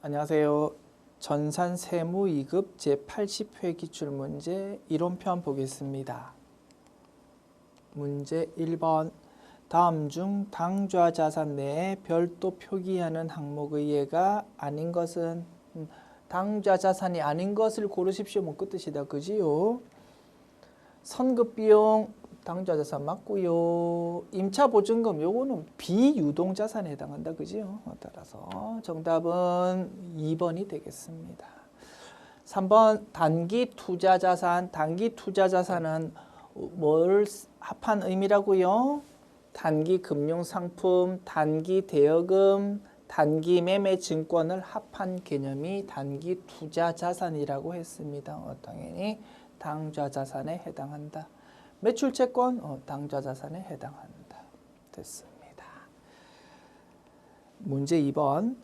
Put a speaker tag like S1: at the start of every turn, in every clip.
S1: 안녕하세요. 전산 세무 2급 제80회 기출문제 이론편 보겠습니다. 문제 1번. 다음 중 당좌 자산 내에 별도 표기하는 항목의 예가 아닌 것은 당좌 자산이 아닌 것을 고르십시오. 뭐 그 뜻이다. 그지요? 선급비용 당좌 자산 맞고요. 임차보증금 요거는 비유동자산에 해당한다. 그지요? 따라서 정답은 2번이 되겠습니다. 3번 단기 투자자산. 단기 투자자산은 뭘 합한 의미라고요? 단기 금융상품, 단기 대여금, 단기 매매 증권을 합한 개념이 단기 투자자산이라고 했습니다. 당연히 당좌자산에 해당한다. 매출채권 당좌자산에 해당한다. 됐습니다. 문제 2번.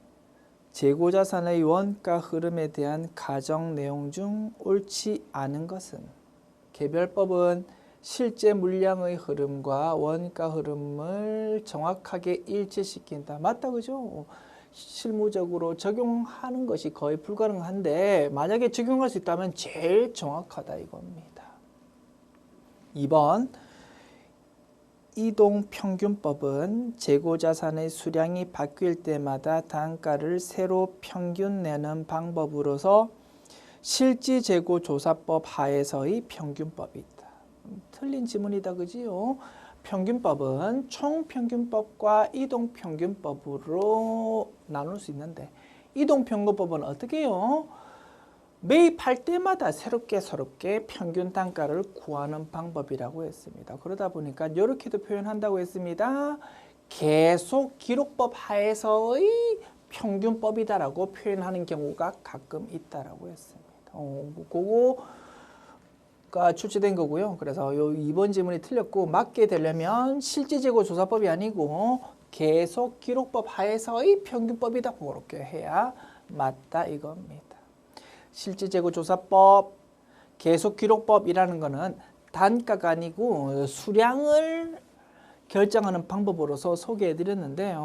S1: 재고자산의 원가 흐름에 대한 가정 내용 중 옳지 않은 것은? 개별법은 실제 물량의 흐름과 원가 흐름을 정확하게 일치시킨다. 맞다, 그죠? 실무적으로 적용하는 것이 거의 불가능한데 만약에 적용할 수 있다면 제일 정확하다 이겁니다. 2번. 이동평균법은 재고자산의 수량이 바뀔 때마다 단가를 새로 평균 내는 방법으로서 실지재고조사법 하에서의 평균법이다. 틀린 지문이다. 그지요? 평균법은 총평균법과 이동평균법으로 나눌 수 있는데 이동평균법은 어떻게 해요? 매입할 때마다 새롭게 평균 단가를 구하는 방법이라고 했습니다. 그러다 보니까 이렇게도 표현한다고 했습니다. 계속 기록법 하에서의 평균법이다라고 표현하는 경우가 가끔 있다라고 했습니다. 그거가 출제된 거고요. 그래서 요 2번 지문이 틀렸고 맞게 되려면 실지재고조사법이 아니고 계속 기록법 하에서의 평균법이다. 그렇게 해야 맞다 이겁니다. 실지재고조사법, 계속기록법이라는 것은 단가가 아니고 수량을 결정하는 방법으로서 소개해드렸는데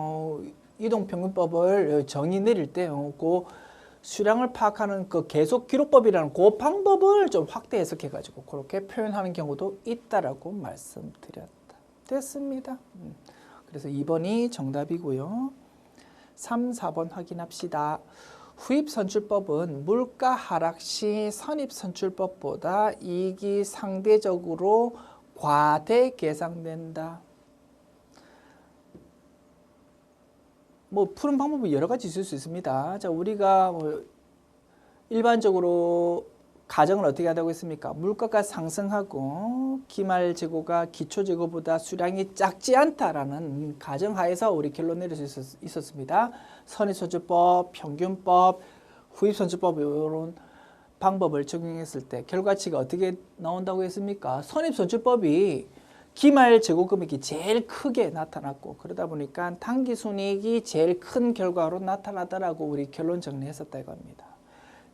S1: 이동평균법을 정의 내릴 때 그 수량을 파악하는 그 계속기록법이라는 그 방법을 좀 확대 해석해가지고 그렇게 표현하는 경우도 있다라고 말씀드렸다. 됐습니다. 그래서 2번이 정답이고요. 3, 4번 확인합시다. 후입선출법은 물가 하락 시 선입선출법보다 이익이 상대적으로 과대 계상된다. 뭐 푸는 방법이 여러 가지 있을 수 있습니다. 자, 우리가 일반적으로 가정을 어떻게 한다고 했습니까? 물가가 상승하고 기말 재고가 기초 재고보다 수량이 작지 않다라는 가정하에서 우리 결론 내릴 수 있었습니다. 선입선출법, 평균법, 후입선출법 이런 방법을 적용했을 때 결과치가 어떻게 나온다고 했습니까? 선입선출법이 기말 재고 금액이 제일 크게 나타났고 그러다 보니까 당기순이익이 제일 큰 결과로 나타나더라고 우리 결론 정리했었다 이겁니다.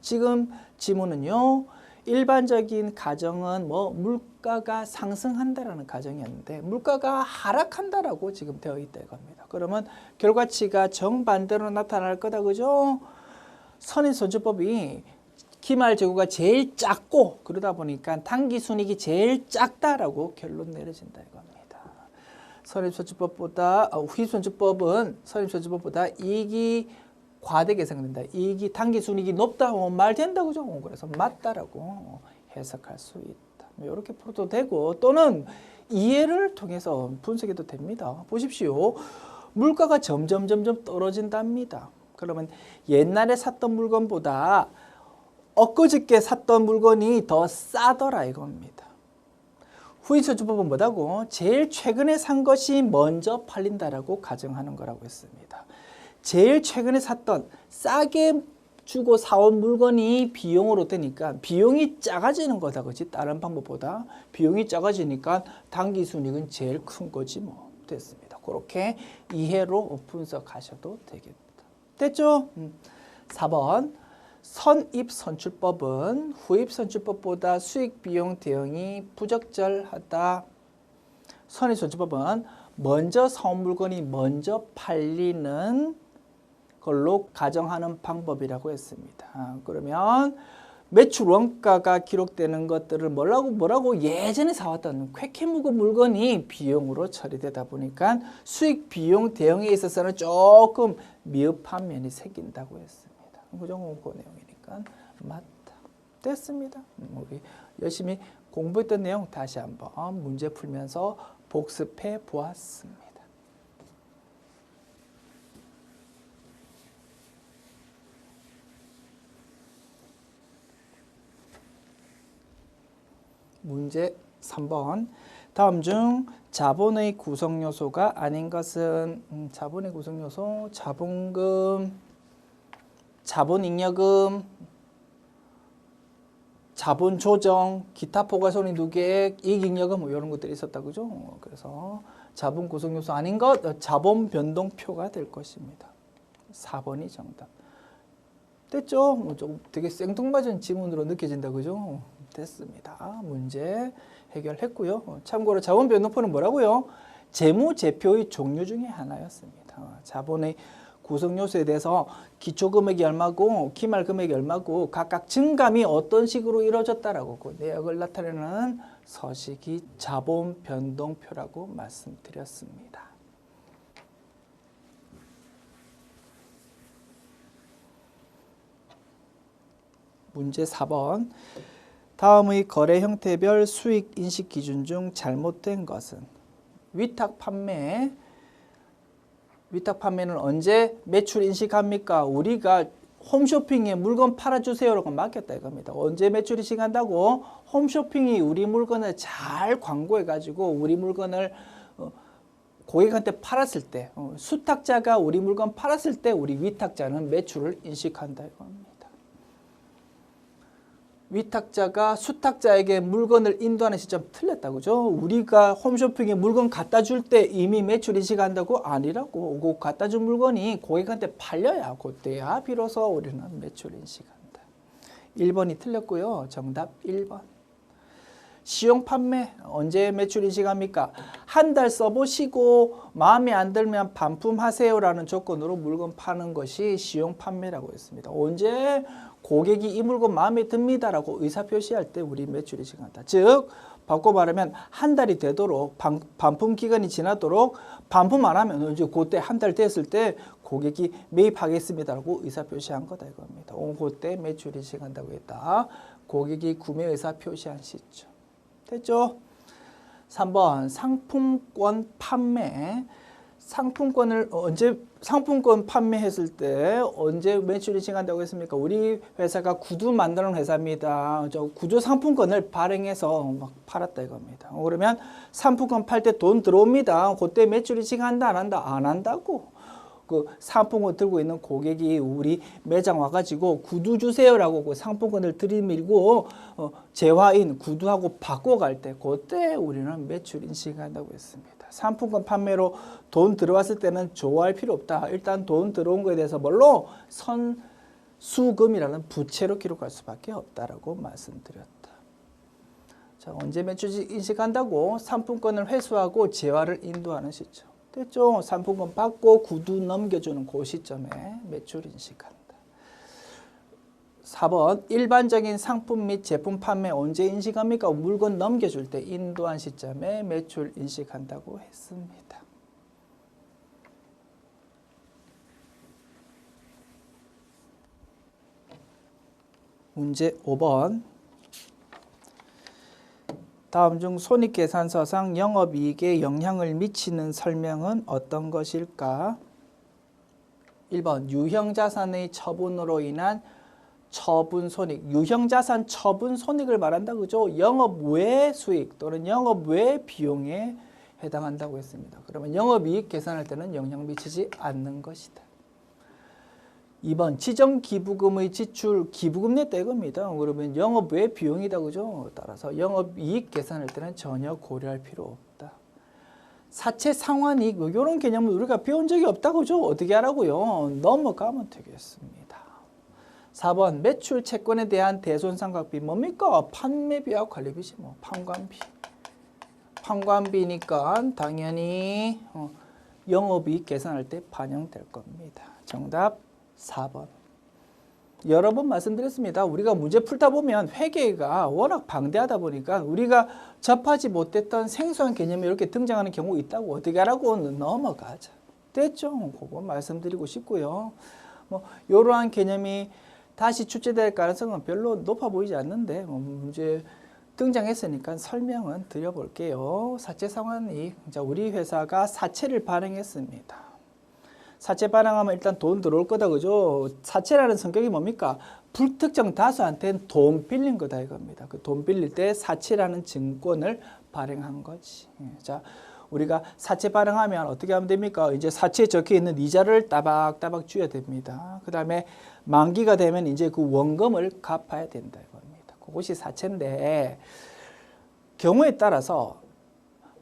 S1: 지금 지문은요. 일반적인 가정은 물가가 상승한다라는 가정이었는데 물가가 하락한다라고 지금 되어 있다 이겁니다. 그러면 결과치가 정반대로 나타날 거다. 그죠? 선입선출법이 기말 재고가 제일 작고 그러다 보니까 당기순이익이 제일 작다라고 결론 내려진다 이겁니다. 후입선출법은 선입선출법보다 이익이 과대 계상된다. 이익이 당기순이익이 높다. 말 된다. 그죠? 그래서 맞다라고 해석할 수 있다. 이렇게 풀어도 되고 또는 이해를 통해서 분석해도 됩니다. 보십시오. 물가가 점점 떨어진답니다. 그러면 옛날에 샀던 물건보다 엊그저께 샀던 물건이 더 싸더라 이겁니다. 후입선출법은 뭐다고? 제일 최근에 산 것이 먼저 팔린다라고 가정하는 거라고 했습니다. 제일 최근에 샀던 싸게 주고 사온 물건이 비용으로 되니까 비용이 작아지는 거다. 그렇지? 다른 방법보다 비용이 작아지니까 당기순이익은 제일 큰 거지 뭐. 됐습니다. 그렇게 이해로 분석하셔도 되겠다. 됐죠? 4번. 선입선출법은 후입선출법보다 수익비용 대응이 부적절하다. 선입선출법은 먼저 사온 물건이 먼저 팔리는 걸로 가정하는 방법이라고 했습니다. 그러면 매출 원가가 기록되는 것들을 뭐라고 예전에 사왔던 쾌쾌묵은 물건이 비용으로 처리되다 보니까 수익 비용 대응에 있어서는 조금 미흡한 면이 생긴다고 했습니다. 그죠? 그 내용이니까 맞다. 됐습니다. 우리 열심히 공부했던 내용 다시 한번 문제 풀면서 복습해 보았습니다. 문제 3번. 다음 중 자본의 구성 요소가 아닌 것은 자본의 구성 요소, 자본금, 자본잉여금, 자본조정, 기타 포괄손익 누계액, 이익잉여금 뭐 이런 것들이 있었다 그죠? 그래서 자본 구성 요소 아닌 것, 자본 변동표가 될 것입니다. 4번이 정답. 됐죠? 좀 되게 생뚱맞은 지문으로 느껴진다 그죠? 됐습니다. 문제 해결했고요. 참고로 자본 변동표는 뭐라고요? 재무제표의 종류 중에 하나였습니다. 자본의 구성 요소에 대해서 기초 금액이 얼마고 기말 금액이 얼마고 각각 증감이 어떤 식으로 이루어졌다라고 그 내역을 나타내는 서식이 자본 변동표라고 말씀드렸습니다. 문제 4번. 다음의 거래 형태별 수익 인식 기준 중 잘못된 것은? 위탁 판매. 위탁 판매는 언제 매출 인식합니까? 우리가 홈쇼핑에 물건 팔아주세요라고 맡겼다 이겁니다. 언제 매출 인식한다고? 홈쇼핑이 우리 물건을 잘 광고해가지고 우리 물건을 고객한테 팔았을 때, 수탁자가 우리 물건 팔았을 때 우리 위탁자는 매출을 인식한다 이겁니다. 위탁자가 수탁자에게 물건을 인도하는 시점 틀렸다 그죠? 우리가 홈쇼핑에 물건 갖다 줄 때 이미 매출 인식한다고? 아니라고. 그 갖다 준 물건이 고객한테 팔려야 그때야 비로소 우리는 매출 인식한다. 1번이 틀렸고요. 정답 1번. 시용 판매 언제 매출 인식합니까? 한 달 써보시고 마음에 안 들면 반품하세요라는 조건으로 물건 파는 것이 시용 판매라고 했습니다. 언제? 고객이 이 물건 마음에 듭니다라고 의사표시할 때 우리 매출 인식한다. 즉 바꿔 말하면 한 달이 되도록 반품 기간이 지나도록 반품 안 하면 이제 그때 한 달 됐을 때 고객이 매입하겠습니다라고 의사표시한 거다 이겁니다. 그때 매출 인식한다고 했다. 고객이 구매 의사표시한 시점. 됐죠? 3번 상품권 판매. 상품권을 언제 상품권 판매했을 때 언제 매출 인식한다고 했습니까? 우리 회사가 구두 만드는 회사입니다. 저 구두 상품권을 발행해서 막 팔았다 이겁니다. 그러면 상품권 팔 때 돈 들어옵니다. 그때 매출 인식한다 안 한다? 안 한다고. 그 상품권 들고 있는 고객이 우리 매장 와가지고 구두 주세요라고 그 상품권을 들이밀고 재화인 구두하고 바꿔갈 때 그때 우리는 매출 인식한다고 했습니다. 상품권 판매로 돈 들어왔을 때는 좋아할 필요 없다. 일단 돈 들어온 거에 대해서 뭘로? 선수금이라는 부채로 기록할 수밖에 없다라고 말씀드렸다. 자, 언제 매출 인식한다고? 상품권을 회수하고 재화를 인도하는 시점. 됐죠? 상품권 받고 구두 넘겨주는 그 시점에 매출 인식한다. 4번 일반적인 상품 및 제품 판매 언제 인식합니까? 물건 넘겨줄 때 인도한 시점에 매출 인식한다고 했습니다. 문제 5번. 다음 중 손익계산서상 영업이익에 영향을 미치는 설명은 어떤 것일까? 1번 유형자산의 처분으로 인한 처분손익, 유형자산 처분손익을 말한다 그죠? 영업 외 수익 또는 영업 외 비용에 해당한다고 했습니다. 그러면 영업이익 계산할 때는 영향 미치지 않는 것이다. 2번 지정기부금의 지출, 기부금 냈다 이겁니다. 그러면 영업 외 비용이다 그죠? 따라서 영업이익 계산할 때는 전혀 고려할 필요 없다. 사채 상환이익 이런 개념을 우리가 배운 적이 없다 그죠? 어떻게 하라고요? 넘어가면 되겠습니다. 4번 매출 채권에 대한 대손상각비 뭡니까? 판매비와 관리비지 뭐 판관비. 판관비니까 당연히 영업이익 계산할 때 반영될 겁니다. 정답 4번. 여러 번 말씀드렸습니다. 우리가 문제 풀다 보면 회계가 워낙 방대하다 보니까 우리가 접하지 못했던 생소한 개념이 이렇게 등장하는 경우가 있다고 어떻게 하라고 넘어가자. 됐죠? 그거 말씀드리고 싶고요. 뭐 이러한 개념이 다시 출제될 가능성은 별로 높아 보이지 않는데 문제 등장했으니까 설명은 드려볼게요. 사채 상환이 우리 회사가 사채를 발행했습니다. 사채 발행하면 일단 돈 들어올 거다, 그죠? 사채라는 성격이 뭡니까? 불특정 다수한테는 돈 빌린 거다 이겁니다. 그 돈 빌릴 때 사채라는 증권을 발행한 거지. 자, 우리가 사채 발행하면 어떻게 하면 됩니까? 이제 사채에 적혀 있는 이자를 따박따박 줘야 됩니다. 그 다음에 만기가 되면 이제 그 원금을 갚아야 된다 이겁니다. 그것이 사채인데 경우에 따라서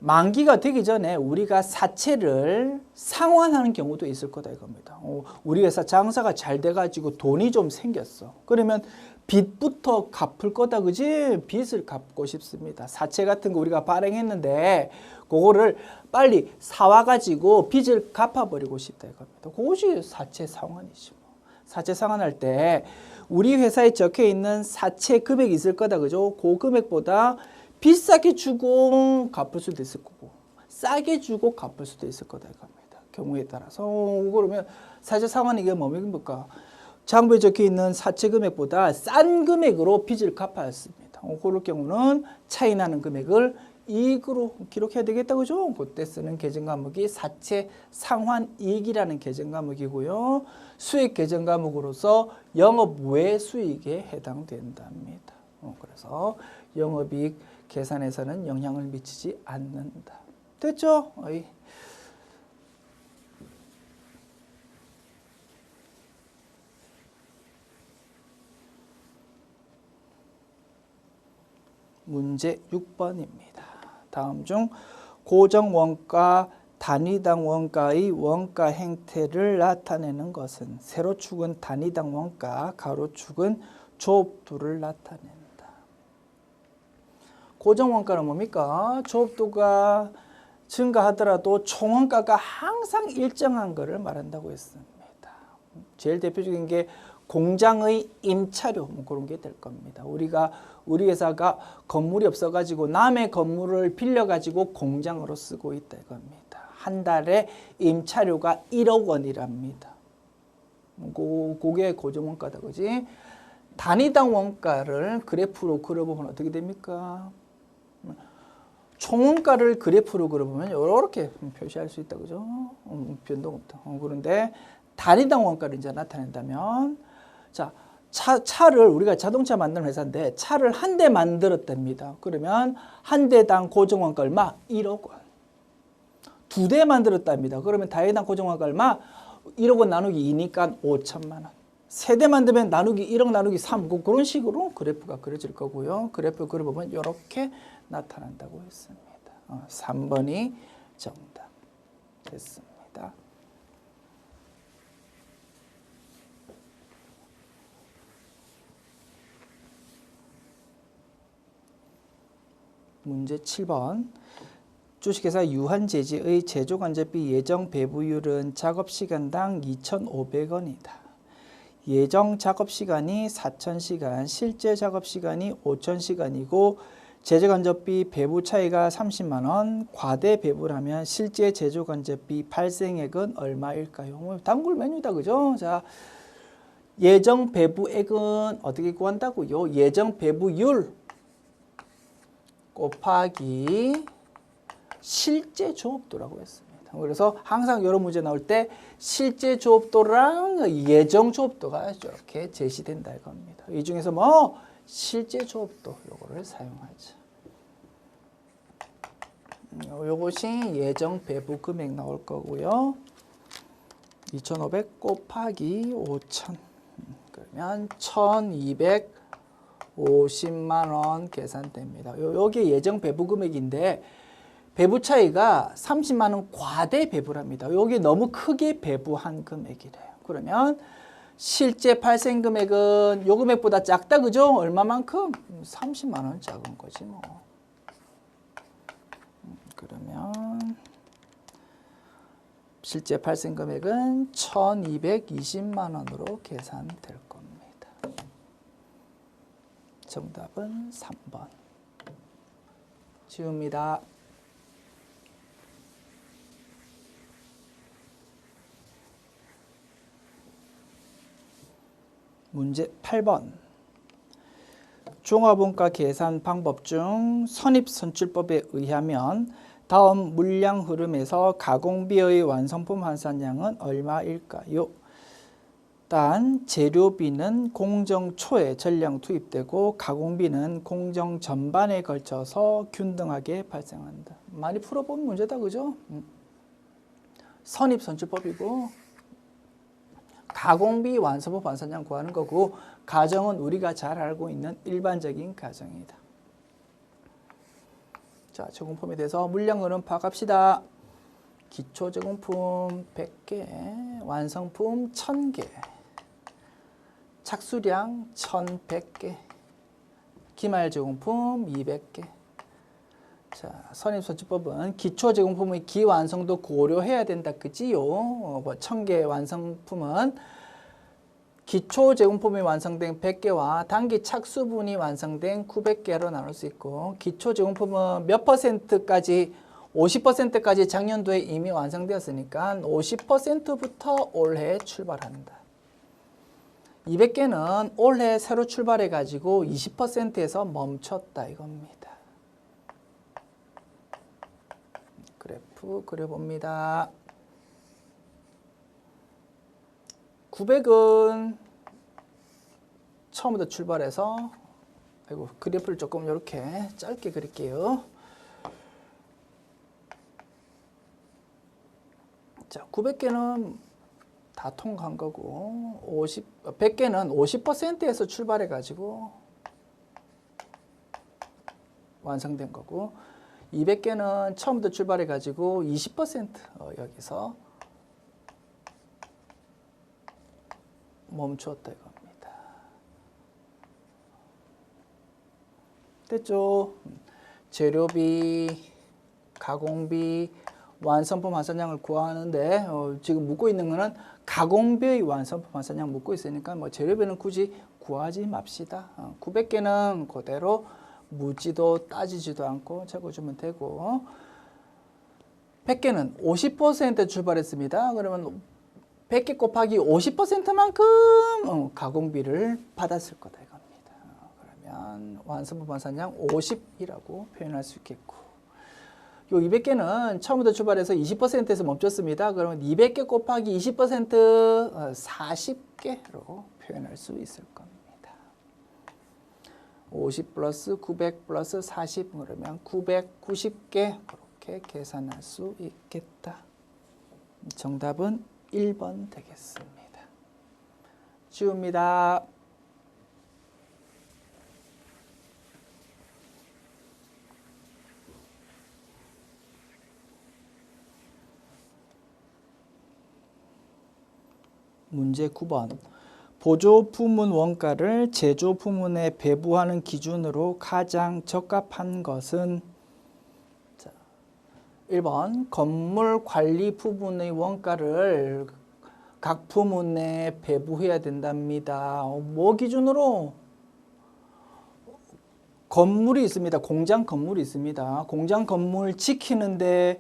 S1: 만기가 되기 전에 우리가 사채를 상환하는 경우도 있을 거다 이겁니다. 우리 회사 장사가 잘 돼가지고 돈이 좀 생겼어. 그러면 빚부터 갚을 거다, 그지? 빚을 갚고 싶습니다. 사채 같은 거 우리가 발행했는데 그거를 빨리 사와가지고 빚을 갚아버리고 싶다 이겁니다. 그것이 사채 상환이지 뭐. 사채 상환할 때 우리 회사에 적혀 있는 사채 금액이 있을 거다, 그죠? 그 금액보다 비싸게 주고 갚을 수도 있을 거고 싸게 주고 갚을 수도 있을 거다 이겁니다. 경우에 따라서 그러면 사채 상환이 이게 뭡니까? 장부에 적혀 있는 사채 금액보다 싼 금액으로 빚을 갚아야 했습니다. 그럴 경우는 차이 나는 금액을 이익으로 기록해야 되겠다, 그죠? 그때 쓰는 계정 과목이 사채 상환 이익이라는 계정 과목이고요. 수익 계정 과목으로서 영업 외 수익에 해당된답니다. 그래서 영업이익 계산에서는 영향을 미치지 않는다. 됐죠? 어이. 문제 6번입니다. 다음 중 고정원가, 단위당 원가의 원가 행태를 나타내는 것은 세로축은 단위당 원가, 가로축은 조업도를 나타낸다. 고정원가는 뭡니까? 조업도가 증가하더라도 총원가가 항상 일정한 것을 말한다고 했습니다. 제일 대표적인 게 공장의 임차료 뭐 그런 게 될 겁니다. 우리 회사가 건물이 없어가지고 남의 건물을 빌려가지고 공장으로 쓰고 있다 이겁니다. 한 달에 임차료가 1억 원이랍니다. 그게 고정원가다, 그지? 단위당 원가를 그래프로 그려보면 어떻게 됩니까? 총원가를 그래프로 그려보면 이렇게 표시할 수 있다, 그죠? 변동 없다. 그런데 단위당 원가를 이제 나타낸다면, 자, 차를 우리가 자동차 만드는 회사인데 차를 한 대 만들었답니다. 그러면 한 대당 고정원가 얼마? 1억 원. 두 대 만들었답니다. 그러면 단위당 고정원가 얼마? 1억 원 나누기 2니까 5천만 원. 세 대 만들면 나누기 1억 나누기 3 그런 식으로 그래프가 그려질 거고요. 그래프 그려보면 이렇게 나타난다고 했습니다. 3번이 정답 됐습니다. 문제 7번. 주식회사 유한제지의 제조간접비 예정 배부율은 작업시간당 2,500원이다. 예정 작업시간이 4,000시간, 실제 작업시간이 5,000시간이고 제조간접비 배부 차이가 30만 원, 과대 배부를 하면 실제 제조간접비 발생액은 얼마일까요? 단골 메뉴다, 그죠? 자, 예정 배부액은 어떻게 구한다고요? 예정 배부율 곱하기 실제 조업도라고 했습니다. 그래서 항상 이런 문제 나올 때 실제 조업도랑 예정 조업도가 이렇게 제시된다 이겁니다. 이 중에서 뭐 실제 조업도 요거를 사용하죠. 요것이 예정 배부 금액 나올 거고요. 2,500 곱하기 5,000 그러면 1,250만 원 계산됩니다. 요게 예정 배부 금액인데 배부 차이가 30만 원 과대 배부랍니다. 여기 너무 크게 배부한 금액이래요. 그러면 실제 발생 금액은 요 금액보다 작다, 그죠? 얼마만큼? 30만 원 작은 거지 뭐. 그러면 실제 발생 금액은 1,220만 원으로 계산될 겁니다. 정답은 3번. 지웁니다. 문제 8번. 종합원가 계산 방법 중 선입선출법에 의하면 다음 물량 흐름에서 가공비의 완성품 환산량은 얼마일까요? 단 재료비는 공정 초에 전량 투입되고 가공비는 공정 전반에 걸쳐서 균등하게 발생한다. 많이 풀어본 문제다, 그죠? 선입선출법이고 가공비 완성품 환산량 구하는 거고 가정은 우리가 잘 알고 있는 일반적인 가정이다. 자, 제공품에 대해서 물량 흐름 파악합시다. 기초 제공품 100개, 완성품 1000개, 착수량 1100개, 기말 제공품 200개. 자, 선입선출법은 기초 제공품의 기완성도 고려해야 된다, 그지요? 1000개 완성품은 기초 제공품이 완성된 100개와 단기 착수분이 완성된 900개로 나눌 수 있고, 기초 제공품은 몇 %까지 50%까지 작년도에 이미 완성되었으니까 50%부터 올해 출발한다. 200개는 올해 새로 출발해 가지고 20%에서 멈췄다 이겁니다. 그래프 그려봅니다. 900은 처음부터 출발해서, 아이고, 그래프를 조금 이렇게 짧게 그릴게요. 자, 900개는 다 통과한 거고, 100개는 50%에서 출발해 가지고 완성된 거고, 200개는 처음부터 출발해 가지고 20% 여기서 멈추었다 이겁니다. 됐죠? 재료비, 가공비, 완성품 환산량을 구하는데 지금 묻고 있는 거는 가공비의 완성품 환산량 묻고 있으니까 뭐 재료비는 굳이 구하지 맙시다. 900개는 그대로 묻지도 따지지도 않고 적어주면 되고, 100개는 50% 출발했습니다. 그러면 100개 곱하기 50%만큼 가공비를 받았을 거다 이겁니다. 그러면 완성품 환산량 50이라고 표현할 수 있겠고, 요 200개는 처음부터 출발해서 20%에서 멈췄습니다. 그러면 200개 곱하기 20% 40개로 표현할 수 있을 겁니다. 50 플러스 900 플러스 40 그러면 990개 그렇게 계산할 수 있겠다. 정답은 1번 되겠습니다. 지웁니다. 문제 9번. 보조 부문 원가를 제조 부문에 배부하는 기준으로 가장 적합한 것은, 자, 1번 건물 관리 부분의 원가를 각 부문에 배부해야 된답니다. 뭐 기준으로? 건물이 있습니다. 공장 건물이 있습니다. 공장 건물 지키는데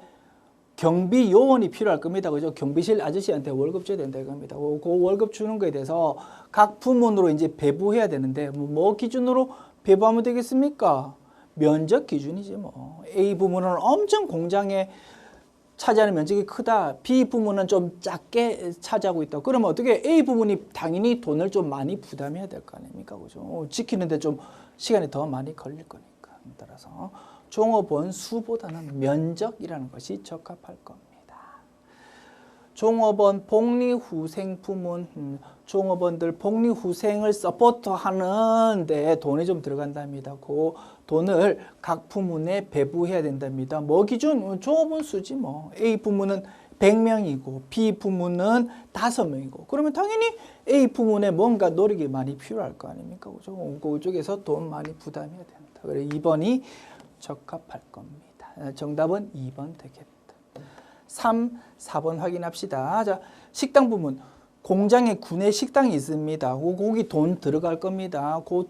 S1: 경비 요원이 필요할 겁니다. 그죠? 경비실 아저씨한테 월급 줘야 된다 이겁니다. 그 월급 주는 거에 대해서 각 부문으로 이제 배부해야 되는데, 뭐 기준으로 배부하면 되겠습니까? 면적 기준이지 뭐. A 부문은 엄청 공장에 차지하는 면적이 크다. B 부문은 좀 작게 차지하고 있다. 그러면 어떻게 A 부문이 당연히 돈을 좀 많이 부담해야 될 거 아닙니까? 그죠? 지키는데 좀 시간이 더 많이 걸릴 거니까. 따라서 종업원 수보다는 면적이라는 것이 적합할 겁니다. 종업원 복리후생 부문, 종업원들 복리후생을 서포트하는데 돈이 좀 들어간답니다. 그 돈을 각 부문에 배부해야 된답니다. 뭐 기준? 종업원 수지 뭐. A 부문은 100명이고 B 부문은 5명이고, 그러면 당연히 A 부문에 뭔가 노력이 많이 필요할 거 아닙니까? 그죠? 그쪽에서 돈 많이 부담해야 된다. 그래서 2번이 적합할 겁니다. 정답은 2번 되겠다. 3, 4번 확인합시다. 자, 식당 부문. 공장에 구내 식당이 있습니다. 거기 돈 들어갈 겁니다. 그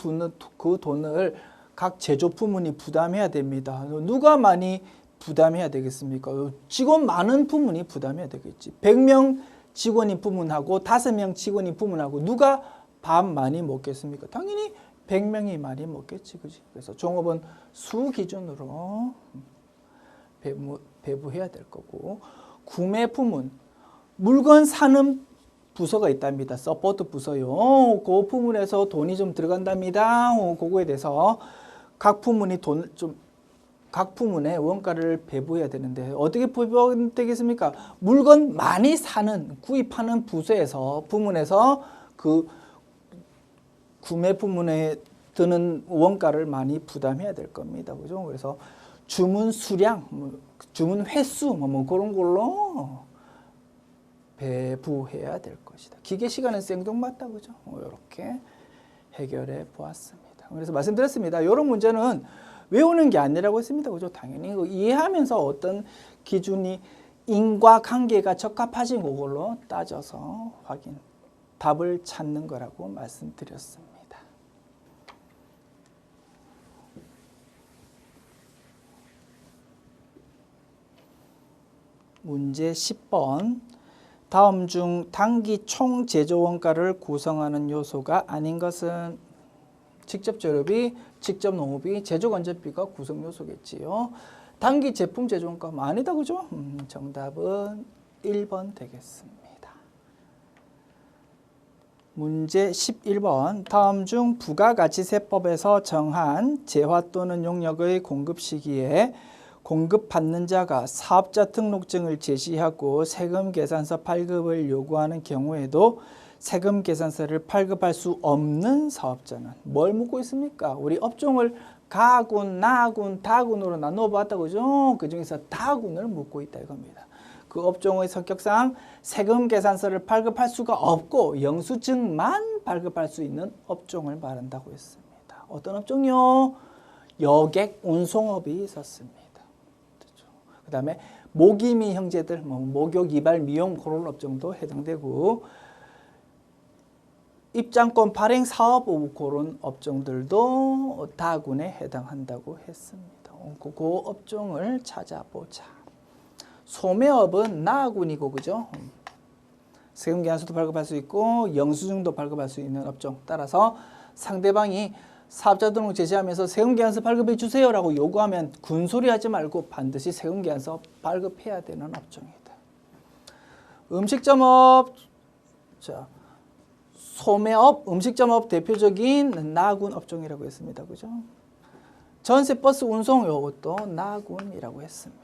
S1: 돈을 각 제조 부문이 부담해야 됩니다. 누가 많이 부담해야 되겠습니까? 직원 많은 부문이 부담해야 되겠지. 100명 직원이 부문하고 5명 직원이 부문하고 누가 밥 많이 먹겠습니까? 당연히 100명이 많이 먹겠지. 그지? 그래서 종업원 수 기준으로 배부해야 될 거고. 구매 부문. 물건 사는 부서가 있답니다. 서포트 부서요. 그 부문에서 돈이 좀 들어간답니다. 그거에 대해서 각 부문이 각 부문의 원가를 배부해야 되는데 어떻게 배부하면 되겠습니까? 물건 많이 사는 구입하는 부문에서 그 구매 부문에 드는 원가를 많이 부담해야 될 겁니다. 그죠? 그래서 주문 수량, 주문 횟수 그런 걸로 배부해야 될 것이다. 기계 시간은 생뚱맞다. 그죠? 이렇게 해결해 보았습니다. 그래서 말씀드렸습니다. 이런 문제는 외우는 게 아니라고 했습니다. 그죠? 당연히 이해하면서 어떤 기준이 인과관계가 적합하신 그걸로 따져서 답을 찾는 거라고 말씀드렸습니다. 문제 10번. 다음 중 단기 총 제조 원가를 구성하는 요소가 아닌 것은 직접 재료비, 직접 농업비, 제조 건조비가 구성 요소겠지요. 단기 제품 제조 원가 아니다. 그죠? 정답은 1번 되겠습니다. 문제 11번. 다음 중 부가가치세법에서 정한 재화 또는 용역의 공급 시기에 공급받는 자가 사업자 등록증을 제시하고 세금계산서 발급을 요구하는 경우에도 세금계산서를 발급할 수 없는 사업자는 뭘 묻고 있습니까? 우리 업종을 가군, 나군, 다군으로 나누어 봤다고 그죠? 그 중에서 다군을 묻고 있다 이겁니다. 그 업종의 성격상 세금계산서를 발급할 수가 없고 영수증만 발급할 수 있는 업종을 말한다고 했습니다. 어떤 업종이요? 여객 운송업이 있었습니다. 그 다음에 모기미 형제들, 목욕, 이발, 미용 그런 업종도 해당되고 입장권 발행 사업 그런 업종들도 다군에 해당한다고 했습니다. 그 업종을 찾아보자. 소매업은 나군이고 그죠? 세금계산서도 발급할 수 있고 영수증도 발급할 수 있는 업종. 따라서 상대방이 사업자 등록 제시하면서 세금계산서 발급해 주세요라고 요구하면 군소리 하지 말고 반드시 세금계산서 발급해야 되는 업종이다. 음식점업, 자, 소매업, 음식점업 대표적인 나군 업종이라고 했습니다. 그죠? 전세 버스 운송 이것도 나군이라고 했습니다.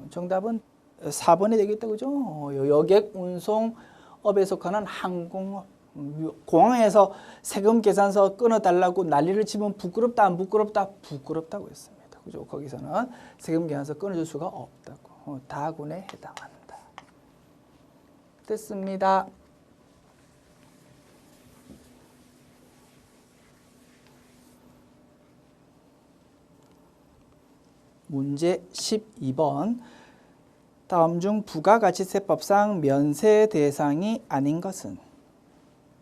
S1: 정답은 4번이 되겠다. 그죠? 여객 운송업에 속하는 항공업. 공항에서 세금계산서 끊어달라고 난리를 치면 부끄럽다 안 부끄럽다? 부끄럽다고 했습니다. 그죠? 거기서는 세금계산서 끊어줄 수가 없다고. 다군에 해당한다. 됐습니다. 문제 12번. 다음 중 부가가치세법상 면세 대상이 아닌 것은?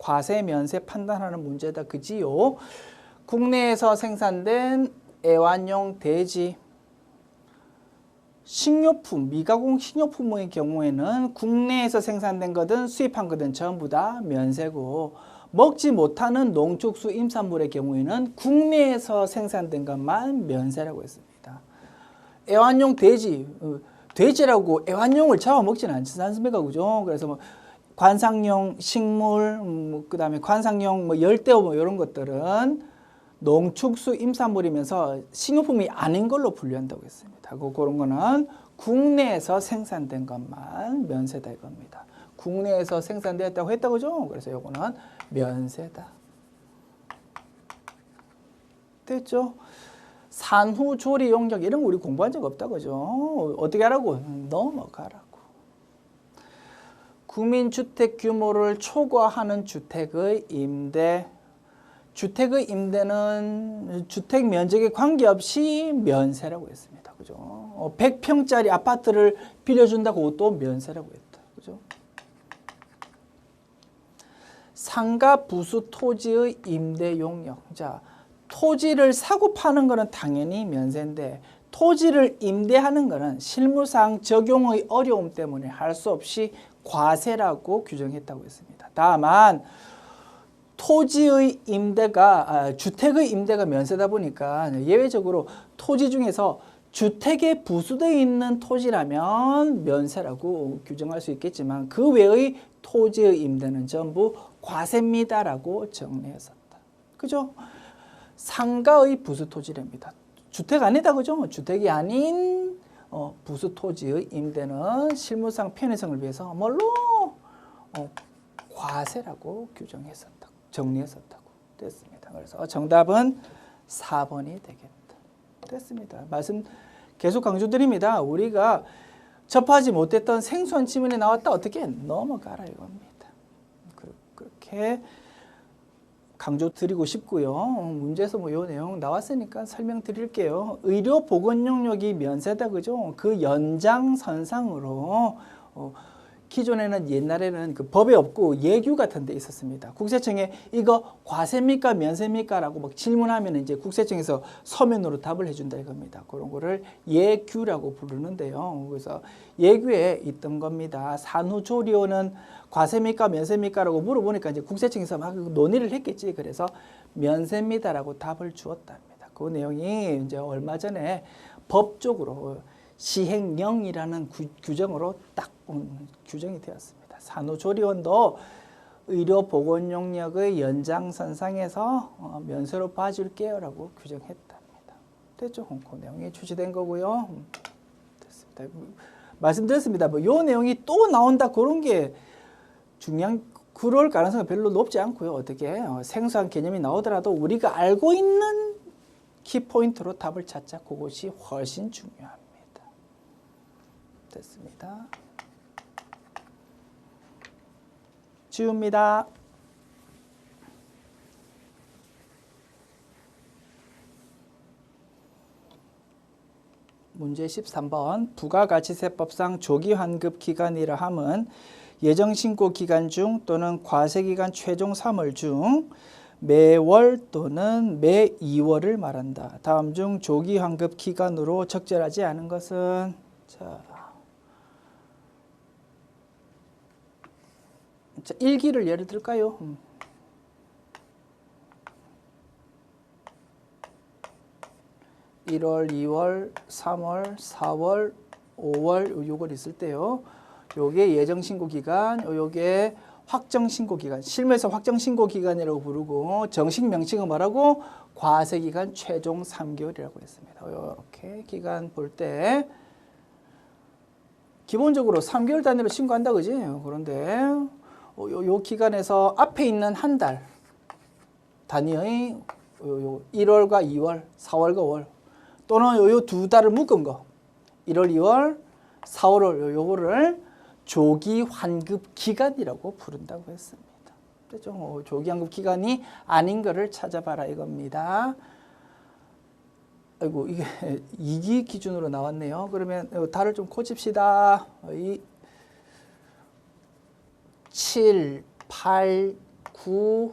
S1: 과세 면세 판단하는 문제다. 그지요? 국내에서 생산된 애완용 돼지, 식료품, 미가공 식료품의 경우에는 국내에서 생산된 거든 수입한 거든 전부 다 면세고 먹지 못하는 농축수 임산물의 경우에는 국내에서 생산된 것만 면세라고 했습니다. 애완용 돼지, 돼지라고 애완용을 잡아먹지는 않지 않습니까? 그죠? 그래서 관상용 식물, 그다음에 관상용 열대어 이런 것들은 농축수 임산물이면서 식료품이 아닌 걸로 분류한다고 했습니다. 그런 거는 국내에서 생산된 것만 면세다 이겁니다. 국내에서 생산되었다고 했다고 그죠? 그래서 이거는 면세다. 됐죠? 산후 조리 용역 이런 거 우리 공부한 적 없다 그죠? 어떻게 하라고? 넘어가라고. 국민주택 규모를 초과하는 주택의 임대. 주택의 임대는 주택 면적에 관계없이 면세라고 했습니다. 그죠? 100평짜리 아파트를 빌려준다고 또 면세라고 했다. 그죠? 상가 부수 토지의 임대 용역. 자, 토지를 사고 파는 거는 당연히 면세인데 토지를 임대하는 거는 실무상 적용의 어려움 때문에 할 수 없이 과세라고 규정했다고 했습니다. 다만 토지의 임대가 주택의 임대가 면세다 보니까 예외적으로 토지 중에서 주택에 부수되어 있는 토지라면 면세라고 규정할 수 있겠지만 그 외의 토지의 임대는 전부 과세입니다라고 정리했었다. 그죠? 상가의 부수 토지랍니다. 주택 아니다, 그죠? 주택이 아닌 부수 토지의 임대는 실무상 편의성을 위해서 뭘로 과세라고 규정했었다, 정리했었다고 됐습니다. 그래서 정답은 4번이 되겠다. 됐습니다. 말씀 계속 강조드립니다. 우리가 접하지 못했던 생소한 지문이 나왔다 어떻게 넘어가라 이겁니다. 그렇게 강조드리고 싶고요. 문제에서 뭐 이 내용 나왔으니까 설명드릴게요. 의료 보건 용역이 면세다, 그죠? 그 연장선상으로 기존에는 옛날에는 그 법에 없고 예규 같은 데 있었습니다. 국세청에 이거 과세입니까 면세입니까 라고 막 질문하면 이제 국세청에서 서면으로 답을 해준다 이겁니다. 그런 거를 예규라고 부르는데요. 그래서 예규에 있던 겁니다. 산후조리원은 과세입니까 면세입니까 라고 물어보니까 이제 국세청에서 막 논의를 했겠지. 그래서 면세입니다 라고 답을 주었답니다. 그 내용이 이제 얼마 전에 법적으로 시행령이라는 규정으로 딱 규정이 되었습니다. 산후조리원도 의료보건용역의 연장선상에서 면세로 봐줄게요 라고 규정했답니다. 됐죠? 그 내용이 출시된 거고요. 됐습니다. 말씀드렸습니다. 뭐 요 내용이 또 나온다 그런 게 중요한 그럴 가능성은 별로 높지 않고요. 어떻게 생소한 개념이 나오더라도 우리가 알고 있는 키포인트로 답을 찾자. 그것이 훨씬 중요합니다. 됐습니다. 지웁니다. 문제 13번 부가가치세법상 조기환급 기간이라 함은 예정신고 기간 중 또는 과세기간 최종 3월 중 매월 또는 매 2월을 말한다. 다음 중 조기환급 기간으로 적절하지 않은 것은 자 1기를 예를 들까요? 1월, 2월, 3월, 4월, 5월, 6월 있을 때요. 요게 예정신고 기간, 요게 확정신고 기간. 실무에서 확정신고 기간이라고 부르고 정식 명칭은 뭐라고? 과세기간 최종 3개월이라고 했습니다. 이렇게 기간 볼 때 기본적으로 3개월 단위로 신고한다, 그지? 그런데 요 기간에서 앞에 있는 한 달 단위의 1월과 2월, 4월과 5월 또는 요 두 달을 묶은 거 1월, 2월, 4월 요거를 조기 환급 기간이라고 부른다고 했습니다. 그렇죠? 조기 환급 기간이 아닌 거를 찾아봐라 이겁니다. 아이고 이게 2기 기준으로 나왔네요. 그러면 달을 좀 고칩시다. 7, 8, 9,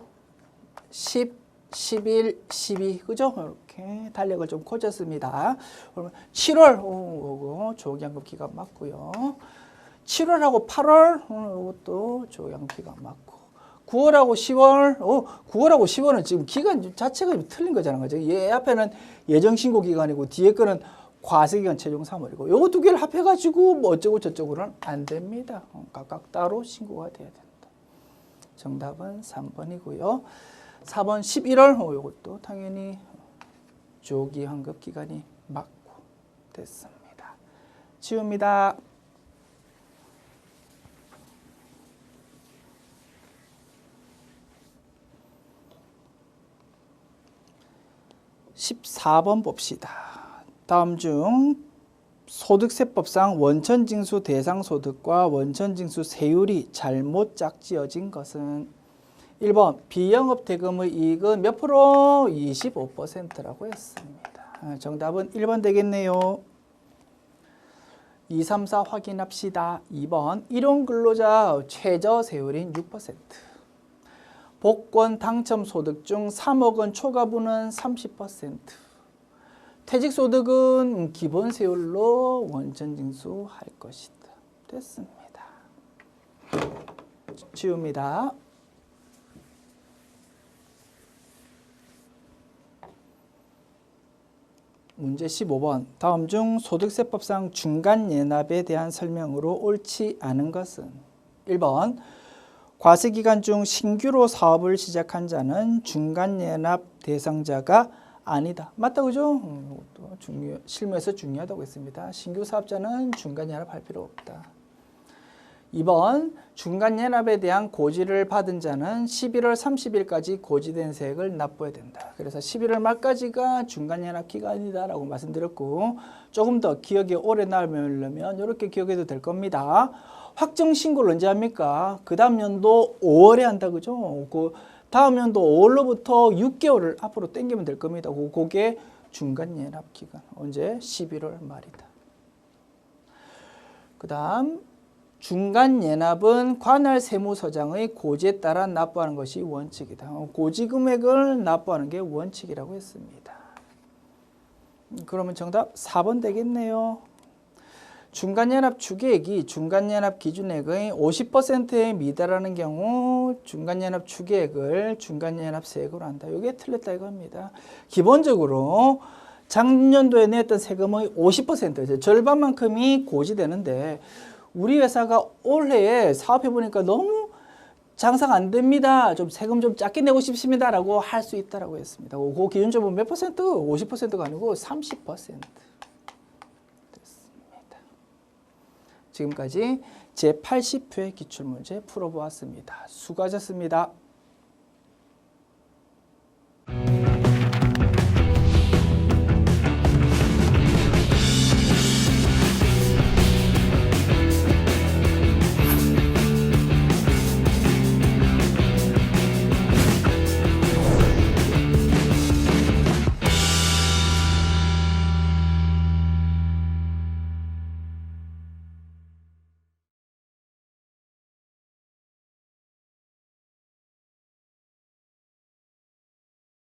S1: 10, 11, 12 그죠? 이렇게 달력을 좀 고쳤습니다. 그러면 7월 조기환급 기간 맞고요. 7월하고 8월 이것도 조기환급 기간 맞고 9월하고 10월 9월하고 10월은 지금 기간 자체가 틀린 거잖아요. 그죠? 얘 앞에는 예정신고 기간이고 뒤에 거는 과세기간 최종 3월이고 요거 두 개를 합해가지고 뭐 어쩌고 저쩌고는 안 됩니다. 각각 따로 신고가 돼야 된다. 정답은 3번이고요. 4번 11월 요것도 당연히 조기 환급 기간이 맞고 됐습니다. 지웁니다. (14번) 봅시다. 다음 중 소득세법상 원천징수 대상소득과 원천징수 세율이 잘못 짝지어진 것은 1번 비영업대금의 이익은 몇 프로? 25%라고 했습니다. 정답은 1번 되겠네요. 2, 3, 4 확인합시다. 2번 일용 근로자 최저 세율인 6%. 복권 당첨 소득 중 3억 원 초과분은 30%. 퇴직소득은 기본 세율로 원천 징수할 것이다. 됐습니다. 지웁니다. 문제 15번. 다음 중 소득세법상 중간연납에 대한 설명으로 옳지 않은 것은 1번. 과세기간 중 신규로 사업을 시작한 자는 중간연납 대상자가 아니다. 맞다, 그죠? 실무에서 중요하다고 했습니다. 신규 사업자는 중간연납할 필요 없다. 2번. 중간연납에 대한 고지를 받은 자는 11월 30일까지 고지된 세액을 납부해야 된다. 그래서 11월 말까지가 중간연납 기간이다라고 말씀드렸고, 조금 더 기억에 오래 남으려면 이렇게 기억해도 될 겁니다. 확정 신고를 언제 합니까? 그 다음 연도 5월에 한다, 그죠? 그 다음 연도 5월로부터 6개월을 앞으로 당기면 될 겁니다. 그게 중간연납 기간. 언제? 11월 말이다. 그 다음 중간연납은 관할 세무서장의 고지에 따라 납부하는 것이 원칙이다. 고지 금액을 납부하는 게 원칙이라고 했습니다. 그러면 정답 4번 되겠네요. 중간연납 추계액이 중간연납 기준액의 50%에 미달하는 경우 중간연납 추계액을 중간연납세액으로 한다. 이게 틀렸다 이겁니다. 기본적으로 작년도에 냈던 세금의 50%, 절반만큼이 고지되는데 우리 회사가 올해에 사업해보니까 너무 장사가 안 됩니다. 좀 세금 좀 작게 내고 싶습니다. 라고 할 수 있다고 했습니다. 그 기준점은 몇 퍼센트? 50%가 아니고 30%. 됐습니다. 지금까지 제80회 기출문제 풀어보았습니다. 수고하셨습니다.